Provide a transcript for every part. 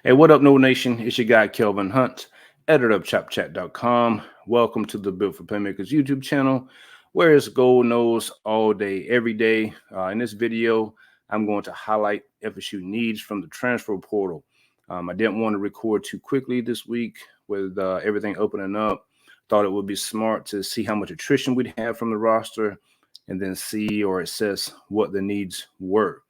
Hey, what up, No Nation? It's your guy, Kelvin Hunt, editor of ChopChat.com. Welcome to the Built for Playmakers YouTube channel, where it's gold knows all day, every day. In this video, I'm going to highlight FSU needs from the transfer portal. I didn't want to record too quickly this week with everything opening up. Thought it would be smart to see how much attrition we'd have from the roster and then see or assess what the needs were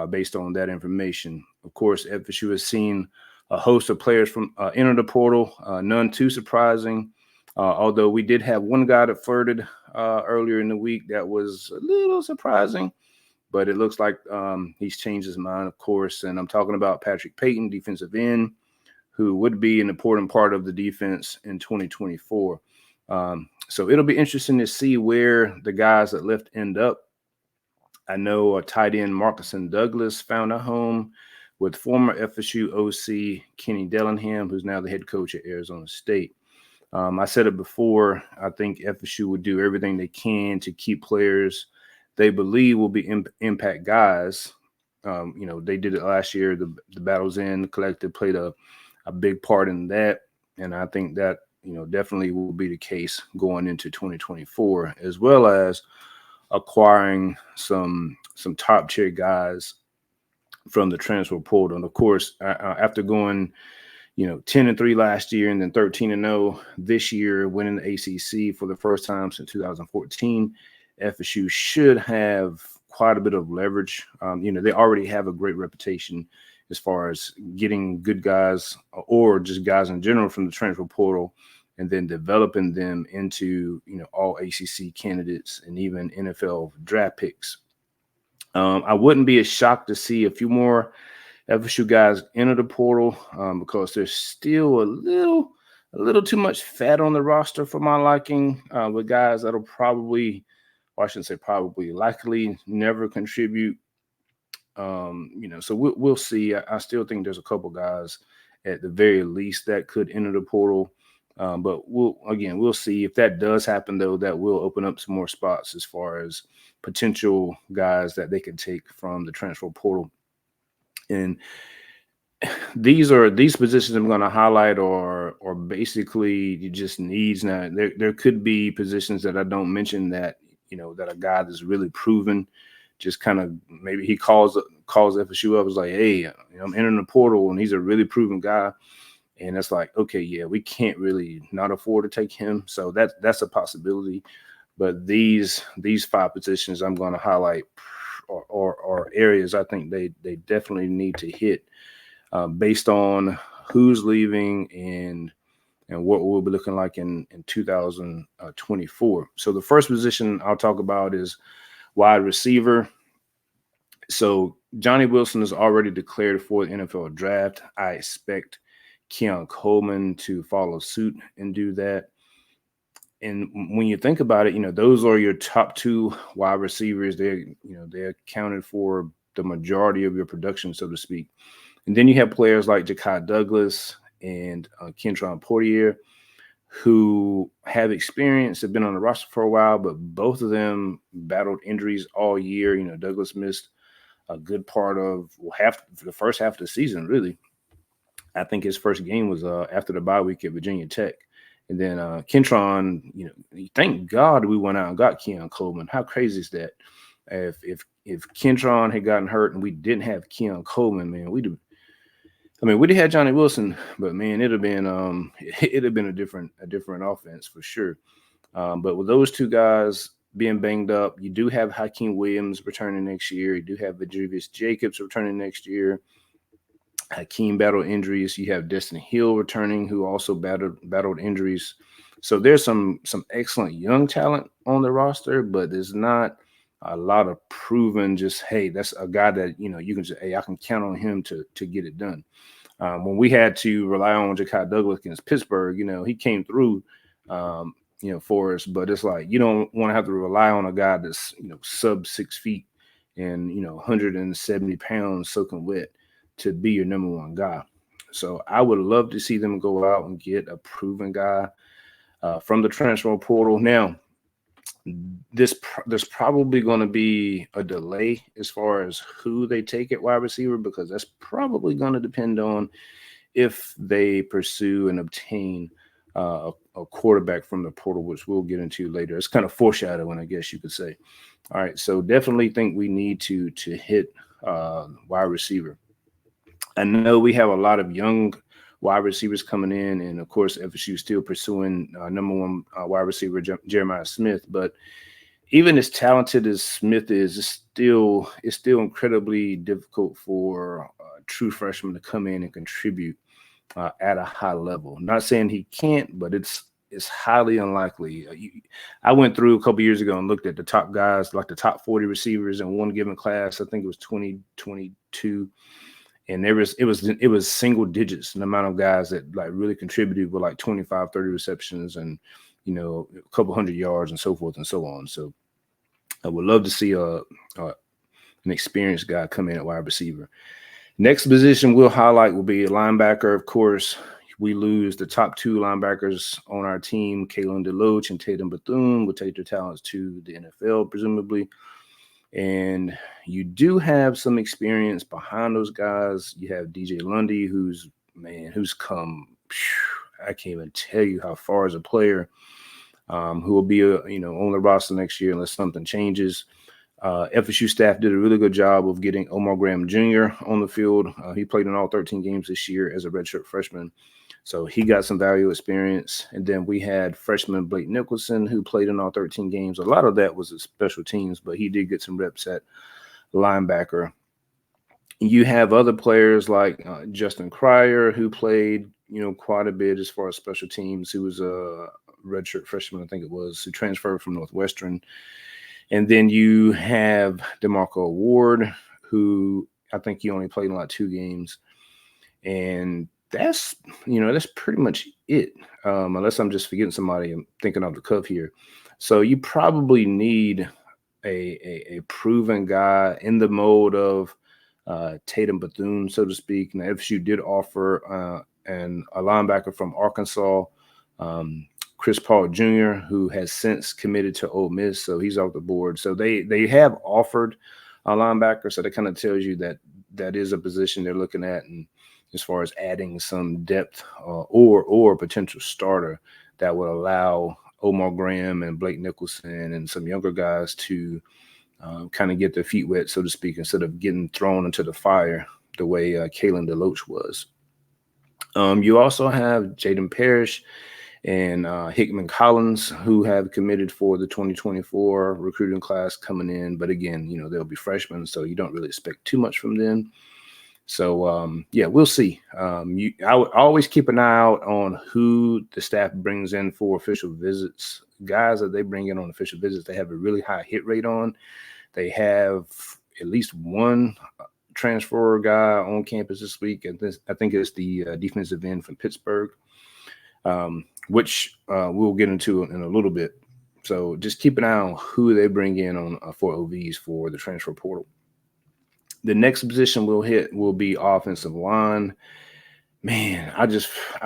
based on that information. Of course, FSU has seen a host of players from enter the portal, none too surprising. Although we did have one guy that flirted earlier in the week that was a little surprising, but it looks like he's changed his mind, of course. And I'm talking about Patrick Payton, defensive end, who would be an important part of the defense in 2024. So it'll be interesting to see where the guys that left end up. I know tight end Marcusson Douglas found a home with former FSU OC Kenny Dillingham, who's now the head coach at Arizona State. I said it before, I think FSU would do everything they can to keep players they believe will be impact guys. They did it last year. The Battles In Collective played a big part in that. And I think that, definitely will be the case going into 2024, as well as acquiring some top tier guys from the transfer portal. And of course, after going 10-3 last year and then 13-0 this year, winning the ACC for the first time since 2014, FSU should have quite a bit of leverage. They already have a great reputation as far as getting good guys or just guys in general from the transfer portal, and then developing them into, all ACC candidates and even NFL draft picks. I wouldn't be as shocked to see a few more FSU guys enter the portal because there's still a little too much fat on the roster for my liking, with guys that'll probably, or I shouldn't say probably, likely never contribute. So we'll see. I still think there's a couple guys at the very least that could enter the portal. But we'll see if that does happen, though. That will open up some more spots as far as potential guys that they can take from the transfer portal. And these positions I'm going to highlight or basically just needs. Now there could be positions that I don't mention that that a guy that's really proven, just kind of maybe he calls FSU up, is like, hey, I'm entering the portal, and he's a really proven guy. And it's like, okay, yeah, we can't really not afford to take him. So that's a possibility. But these 5 positions I'm going to highlight or areas I think they definitely need to hit based on who's leaving and what we'll be looking like in 2024. So the first position I'll talk about is wide receiver. So Johnny Wilson is already declared for the NFL draft. I expect Keon Coleman to follow suit and do that. And when you think about it, those are your top 2 wide receivers. They're accounted for the majority of your production, so to speak. And then you have players like Ja'Kai Douglas and Kentron Poitier, who have experience, have been on the roster for a while, but both of them battled injuries all year. Douglas missed a good part of the first half of the season, really. I think his first game was after the bye week at Virginia Tech. And then Kentron, thank God we went out and got Keon Coleman. How crazy is that? If Kentron had gotten hurt and we didn't have Keon Coleman, man, we'd have had Johnny Wilson, but man, it'd have been a different offense for sure. But with those 2 guys being banged up, you do have Hakeem Williams returning next year. You do have Vajarius Jacobs returning next year. Hakeem battled injuries. You have Destiny Hill returning, who also battled injuries. So there's some excellent young talent on the roster, but there's not a lot of proven. Just, hey, that's a guy that you can just, hey, I can count on him to get it done. When we had to rely on Ja'Kai Douglas against Pittsburgh, he came through, for us. But it's like you don't want to have to rely on a guy that's sub 6 feet and 170 pounds soaking wet to be your number 1 guy. So I would love to see them go out and get a proven guy from the transfer portal. Now, There's probably going to be a delay as far as who they take at wide receiver, because that's probably going to depend on if they pursue and obtain a quarterback from the portal, which we'll get into later. It's kind of foreshadowing, I guess you could say. All right, so definitely think we need to hit wide receiver. I know we have a lot of young wide receivers coming in, and of course, FSU is still pursuing number one wide receiver Jeremiah Smith. But even as talented as Smith is, it's still incredibly difficult for a true freshman to come in and contribute at a high level. Not saying he can't, but it's highly unlikely. I went through a couple years ago and looked at the top guys, like the top 40 receivers in one given class. I think it was 2022. And it was single digits, the amount of guys that like really contributed with like 25, 30 receptions and, a couple hundred yards and so forth and so on. So I would love to see an experienced guy come in at wide receiver. Next position we'll highlight will be a linebacker. Of course, we lose the top two linebackers on our team, Kalen DeLoach and Tatum Bethune, will take their talents to the NFL, presumably. And you do have some experience behind those guys. You have DJ Lundy, who's come, I can't even tell you how far as a player, who will be on the roster next year unless something changes. FSU staff did a really good job of getting Omar Graham Jr. on the field. He played in all 13 games this year as a redshirt freshman. So he got some valuable experience. And then we had freshman Blake Nicholson, who played in all 13 games. A lot of that was at special teams, but he did get some reps at linebacker. You have other players like Justin Cryer, who played, quite a bit as far as special teams. He was a redshirt freshman, I think it was, who transferred from Northwestern. And then you have DeMarco Ward, who I think he only played in like 2 games. And that's pretty much it, unless I'm just forgetting somebody. I'm thinking off the cuff here. So you probably need a proven guy in the mode of Tatum Bethune, so to speak. Now, FSU did offer a linebacker from Arkansas, Chris Paul Jr., who has since committed to Ole Miss, so he's off the board. So they have offered a linebacker, so that kind of tells you that is a position they're looking at, and as far as adding some depth or a potential starter that would allow Omar Graham and Blake Nicholson and some younger guys to kind of get their feet wet, so to speak, instead of getting thrown into the fire the way Kalen DeLoach was. You also have Jaden Parrish and Hickman Collins, who have committed for the 2024 recruiting class coming in. But again, they'll be freshmen, so you don't really expect too much from them. So, we'll see. I would always keep an eye out on who the staff brings in for official visits. Guys that they bring in on official visits, they have a really high hit rate on. They have at least one transfer guy on campus this week, and I think it's the defensive end from Pittsburgh, which we'll get into in a little bit. So just keep an eye on who they bring in on for OVs for the transfer portal. The next position we'll hit will be offensive line. Man, I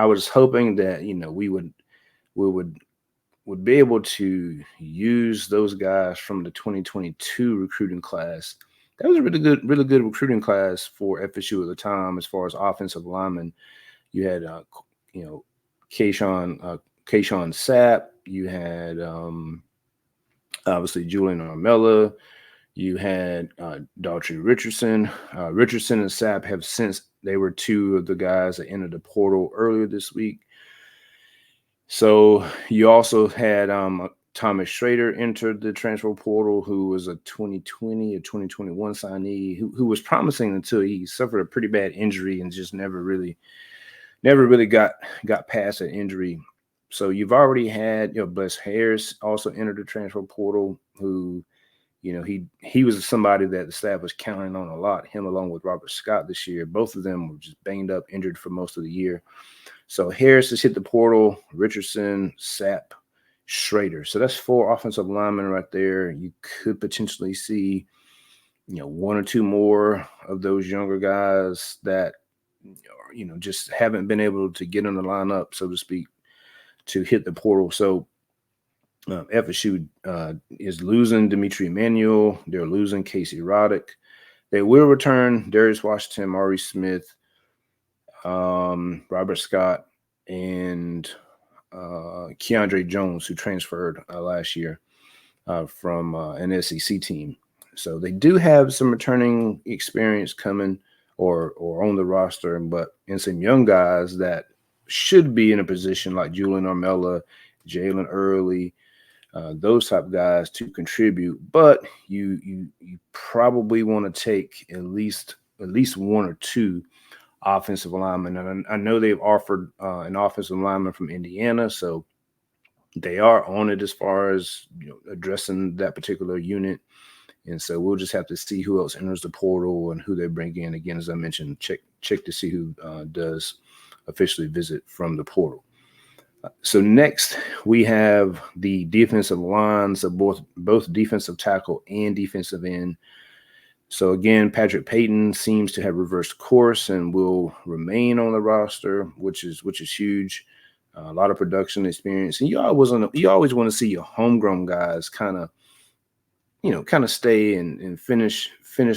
was hoping that we would be able to use those guys from the 2022 recruiting class. That was a really good recruiting class for FSU at the time as far as offensive linemen. You had Kayshawn Sapp. You had obviously Julian Armella. You had Daughtry Richardson. Richardson and Sapp have since, they were 2 of the guys that entered the portal earlier this week. So you also had Thomas Schrader entered the transfer portal, who was a 2020 or 2021 signee who was promising until he suffered a pretty bad injury and just never really got past that injury. So you've already had, Bless Harris also entered the transfer portal, who, he was somebody that the staff was counting on a lot, him along with Robert Scott this year. Both of them were just banged up, injured for most of the year. So Harris has hit the portal, Richardson, Sapp, Schrader. So that's 4 offensive linemen right there. You could potentially see, 1 or 2 more of those younger guys that, just haven't been able to get in the lineup, so to speak, to hit the portal. So FSU is losing Dimitri Emanuel. They're losing Casey Roddick. They will return Darius Washington, Maury Smith, Robert Scott, and Keandre Jones, who transferred last year from an SEC team. So they do have some returning experience coming or on the roster, and some young guys that should be in a position like Julian Armella, Jalen Early, those type of guys to contribute. But you probably want to take at least one or two offensive linemen. And I know they've offered an offensive lineman from Indiana, so they are on it as far as addressing that particular unit. And so we'll just have to see who else enters the portal and who they bring in. Again, as I mentioned, check to see who does officially visit from the portal. So next we have the defensive lines of both defensive tackle and defensive end. So again, Patrick Payton seems to have reversed course and will remain on the roster, which is huge. A lot of production experience, and you always want to see your homegrown guys kind of stay and finish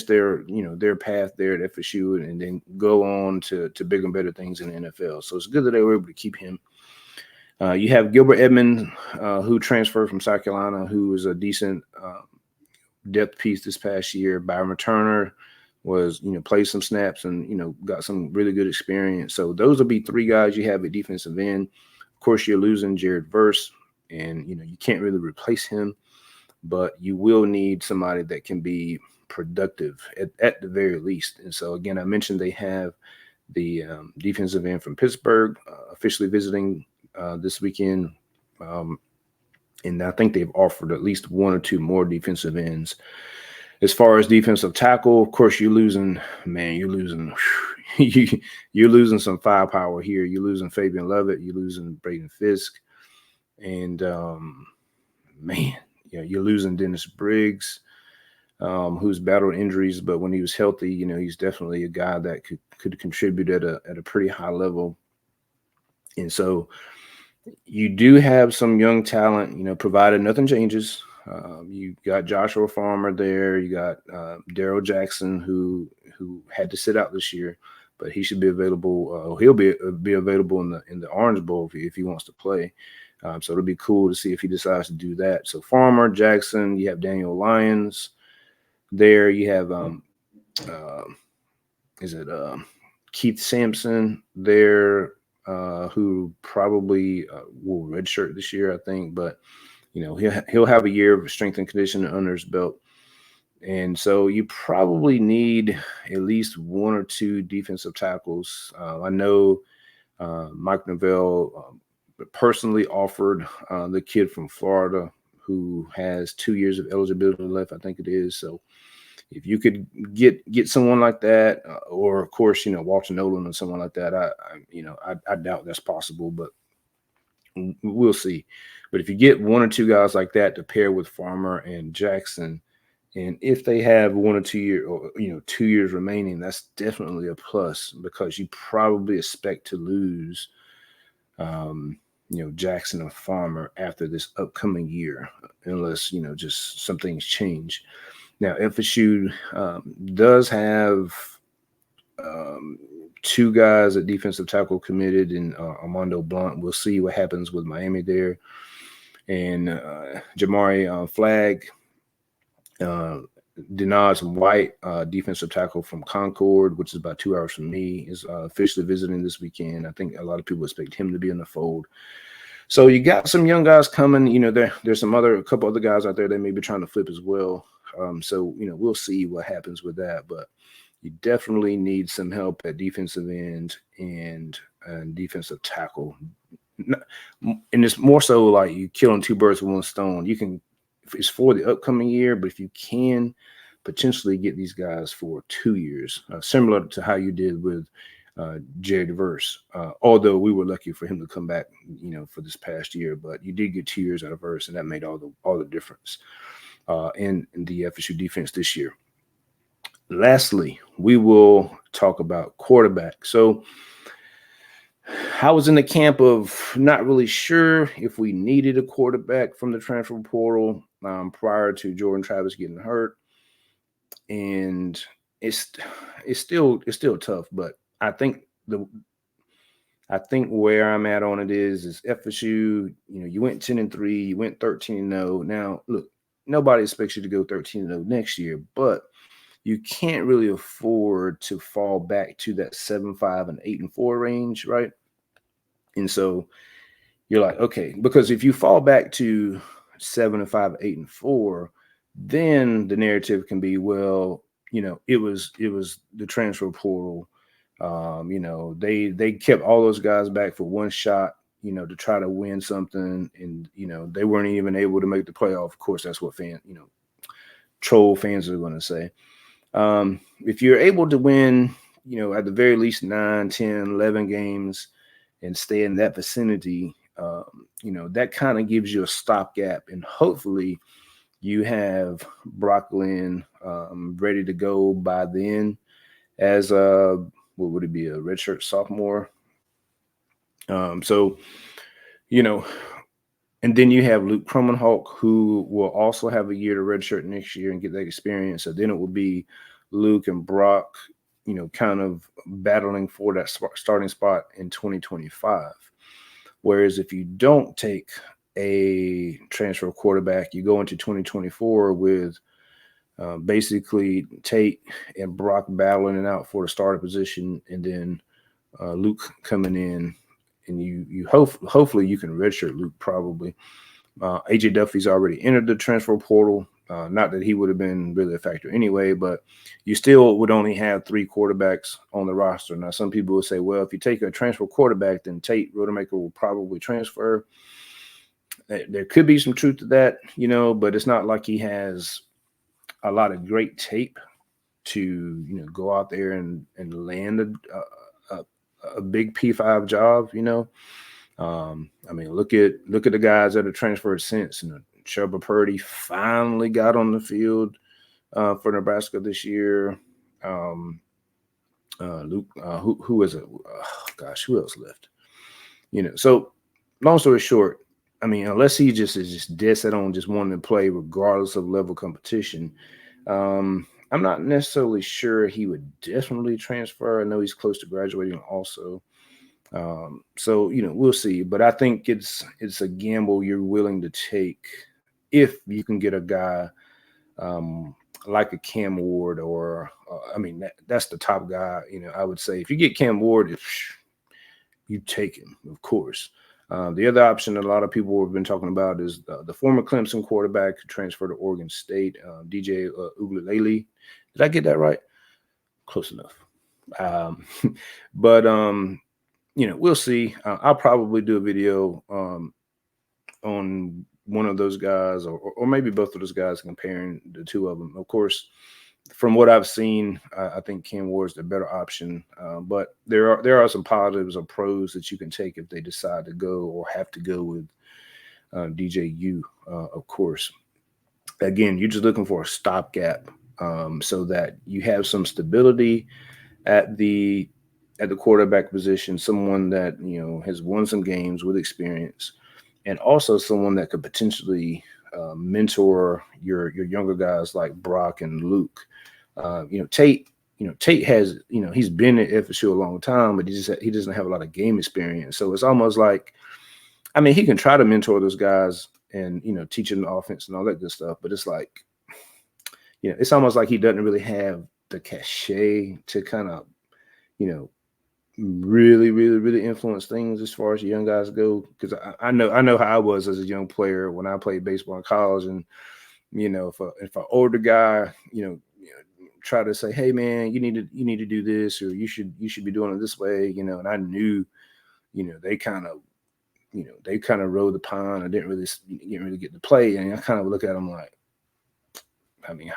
their their path there at FSU and then go on to bigger and better things in the NFL. So it's good that they were able to keep him. You have Gilbert Edmonds, who transferred from South Carolina, who was a decent depth piece this past year. Byron Turner was played some snaps and got some really good experience. So those will be three guys you have at defensive end. Of course, you're losing Jared Verse, and you can't really replace him, but you will need somebody that can be productive at the very least. And so again, I mentioned they have the defensive end from Pittsburgh officially visiting this weekend. And I think they've offered at least one or two more defensive ends. As far as defensive tackle, of course, you're losing some firepower here. You're losing Fabian Lovett. You're losing Braden Fisk. And, you're losing Dennis Briggs, who's battled injuries. But when he was healthy, he's definitely a guy that could contribute at a pretty high level. And so you do have some young talent, provided nothing changes. You got Joshua Farmer there. You got Daryl Jackson, who had to sit out this year, but he should be available. He'll be available in the Orange Bowl if he wants to play. So it'll be cool to see if he decides to do that. So Farmer, Jackson, you have Daniel Lyons there. You have Keith Sampson there, who probably will redshirt this year, I think. But he'll have a year of strength and conditioning under his belt. And so you probably need at least one or two defensive tackles. I know Mike Norvell personally offered the kid from Florida who has 2 years of eligibility left, I think it is. So if you could get someone like that, or of course, Walter Nolan or someone like that, I doubt that's possible, but we'll see. But if you get one or two guys like that to pair with Farmer and Jackson, and if they have 1 or 2 years, or 2 years remaining, that's definitely a plus, because you probably expect to lose Jackson and Farmer after this upcoming year, unless just some things change. Now, FSU does have two guys at defensive tackle committed, in Armando Blunt. We'll see what happens with Miami there. And Jamari Flagg, Denaz White, defensive tackle from Concord, which is about 2 hours from me, is officially visiting this weekend. I think a lot of people expect him to be in the fold. So you got some young guys coming. There's a couple other guys out there that may be trying to flip as well. So we'll see what happens with that. But you definitely need some help at defensive end and defensive tackle. And it's more so like you killing two birds with one stone. It's for the upcoming year, but if you can potentially get these guys for 2 years, similar to how you did with Jared Verse, although we were lucky for him to come back, for this past year, but you did get 2 years out of Verse, and that made all the difference in the FSU defense this year. Lastly, we will talk about quarterback. So I was in the camp of not really sure if we needed a quarterback from the transfer portal prior to Jordan Travis getting hurt, and it's it's still tough. But the I think where I'm at on it is FSU. You went 10-3, you went 13-0. Now, look, nobody expects you to go 13-0 next year, but you can't really afford to fall back to that 7-5 and 8-4 range, right? And so you're like, okay, because if you fall back to 7-5, 8-4, then the narrative can be, well, it was the transfer portal. They kept all those guys back for one shot, to try to win something, and they weren't even able to make the playoff. Of course, that's what troll fans are going to say. If you're able to win, at the very least 9, 10, 11 games and stay in that vicinity, that kind of gives you a stopgap, and hopefully you have Brock Glenn ready to go by then as what would it be, a redshirt sophomore? So, you know, and then you have Luke Krummenhoek, who will also have a year to redshirt next year and get that experience. So then it will be Luke and Brock, kind of battling for that starting spot in 2025. Whereas if you don't take a transfer quarterback, you go into 2024 with basically Tate and Brock battling it out for the starter position, and then Luke coming in, and you hopefully you can redshirt Luke probably. AJ Duffy's already entered the transfer portal. Not that he would have been really a factor anyway, but you still would only have 3 quarterbacks on the roster. Now, some people will say, well, if you take a transfer quarterback, then Tate Rodemaker will probably transfer. There could be some truth to that, but it's not like he has a lot of great tape to, go out there and land a big P5 job, I mean, look at the guys that have transferred since. Trevor Purdy finally got on the field for Nebraska this year. Luke, who is it? Oh, gosh, who else left? So long story short, I mean, unless he is just dead set on just wanting to play regardless of level competition, I'm not necessarily sure he would definitely transfer. I know he's close to graduating also. So we'll see, but I think it's a gamble you're willing to take if you can get a guy like a Cam Ward, or I mean that's the top guy. I would say if you get Cam Ward, you take him, of course. The other option that a lot of people have been talking about is the former Clemson quarterback who transferred to Oregon State, DJ Uiagalelei. Did I get that right? Close enough. But we'll see. I'll probably do a video on one of those guys, or maybe both of those guys, comparing the two of them. Of course, from what I've seen, I think Cam Ward's the better option. But there are some positives or pros that you can take if they decide to go or have to go with DJU. Of course, again, you're just looking for a stopgap so that you have some stability at the quarterback position, someone that has won some games with experience, and also someone that could potentially mentor your younger guys like Brock and Luke. Tate. Tate has he's been at FSU a long time, but he doesn't have a lot of game experience. So it's almost like, I mean, he can try to mentor those guys and teach them the offense and all that good stuff, but it's like, it's almost like he doesn't really have the cachet to kind of really, really, really influence things as far as young guys go. Because I know how I was as a young player when I played baseball in college, and if an older guy try to say, hey man, you need to do this, or you should be doing it this way, and I knew they kind of rode the pond. I didn't really get to play, and I kind of look at them like, I mean,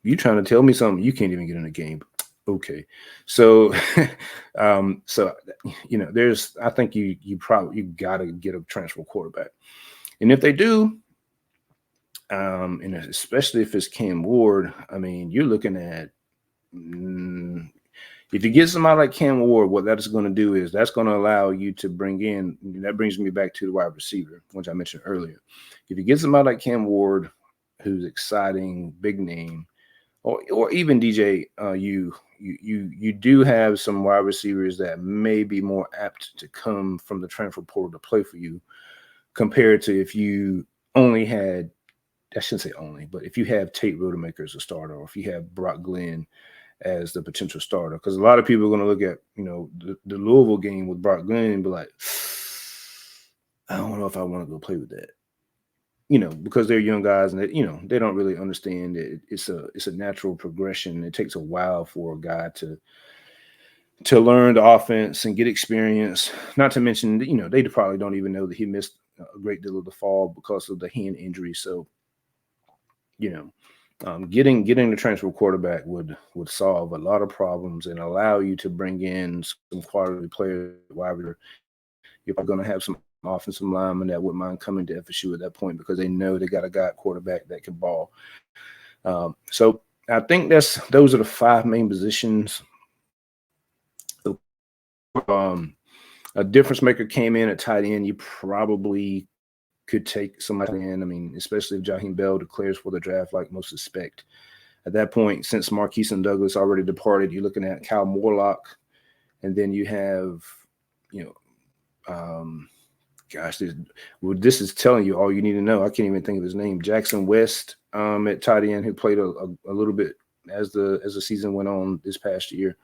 you trying to tell me something you can't even get in a game. Okay. So, there's, I think you got to get a transfer quarterback. And if they do, and especially if it's Cam Ward, I mean, you're looking at, If you get somebody like Cam Ward, what that is going to do is that's going to allow you to bring in, that brings me back to the wide receiver, which I mentioned earlier. If you get somebody like Cam Ward, who's exciting, big name, or even DJ, you do have some wide receivers that may be more apt to come from the transfer portal to play for you, compared to if you only had, I shouldn't say only, but if you have Tate Rodemaker as a starter, or if you have Brock Glenn as the potential starter, because a lot of people are going to look at, the Louisville game with Brock Glenn and be like, I don't know if I want to go play with that, because they're young guys and they don't really understand it. It's a natural progression. It takes a while for a guy to learn the offense and get experience. Not to mention, they probably don't even know that he missed a great deal of the fall because of the hand injury. So, getting the transfer quarterback would solve a lot of problems and allow you to bring in some quality players. You're probably going to have some offensive linemen that wouldn't mind coming to FSU at that point because they know they got a guy at quarterback that can ball. So I think those are the 5 main positions. A difference maker came in at tight end. You probably could take somebody in. I mean, especially if Jaheim Bell declares for the draft, like most suspect. At that point, since Marquise Douglas already departed, you're looking at Kyle Morlock, and then you have, this is telling you all you need to know. I can't even think of his name. Jackson West at tight end, who played a little bit as the season went on this past year.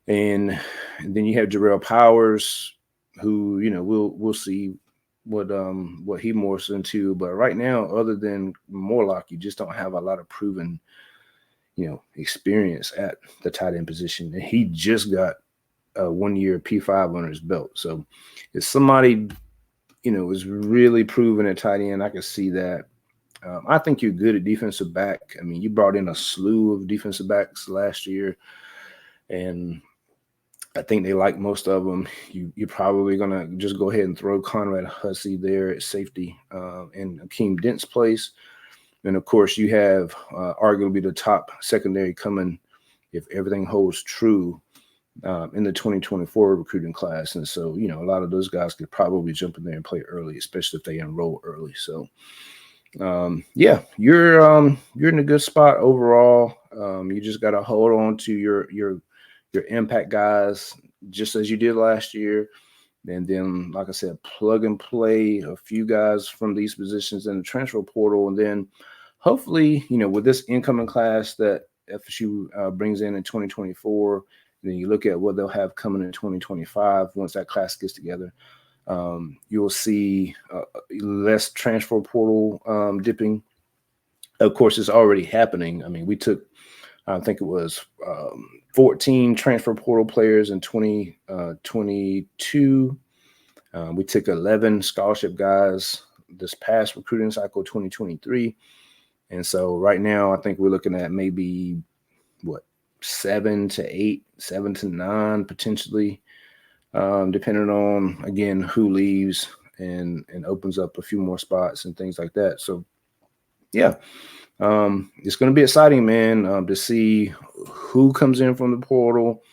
And then you have Jarrell Powers, who, we'll see what he morphs into. But right now, other than Morlock, you just don't have a lot of proven, experience at the tight end position. And he just got a 1-year P5 under his belt. So if somebody, is really proven at tight end, I can see that. I think you're good at defensive back. I mean, you brought in a slew of defensive backs last year, and I think they like most of them. You're probably going to just go ahead and throw Conrad Hussey there at safety in Akeem Dent's place. And, of course, you have arguably the top secondary coming, if everything holds true, in the 2024 recruiting class. And so, a lot of those guys could probably jump in there and play early, especially if they enroll early. So, you're in a good spot overall. You just got to hold on to your impact guys, just as you did last year. And then, like I said, plug and play a few guys from these positions in the transfer portal. And then hopefully, with this incoming class that FSU brings in 2024, then you look at what they'll have coming in 2025 once that class gets together. You'll see less transfer portal dipping. Of course, it's already happening. I mean, we took, I think it was 14 transfer portal players in 2022. We took 11 scholarship guys this past recruiting cycle, 2023. And so right now, I think we're looking at maybe 7 to 8, 7 to 9 potentially, depending on, again, who leaves and opens up a few more spots and things like that. So, yeah. It's going to be exciting, man, to see who comes in from the portal,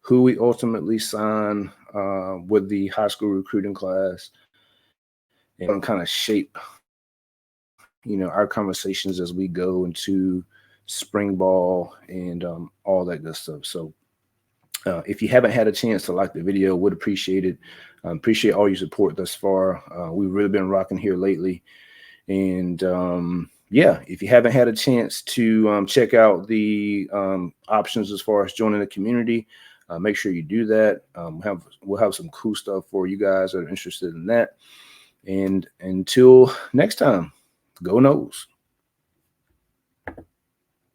who we ultimately sign with the high school recruiting class, and kind of shape, our conversations as we go into spring ball and all that good stuff. So if you haven't had a chance to like the video, would appreciate it. Appreciate all your support thus far. We've really been rocking here lately. And if you haven't had a chance to check out the options as far as joining the community, make sure you do that. We'll have some cool stuff for you guys that are interested in that. And until next time, go Noles.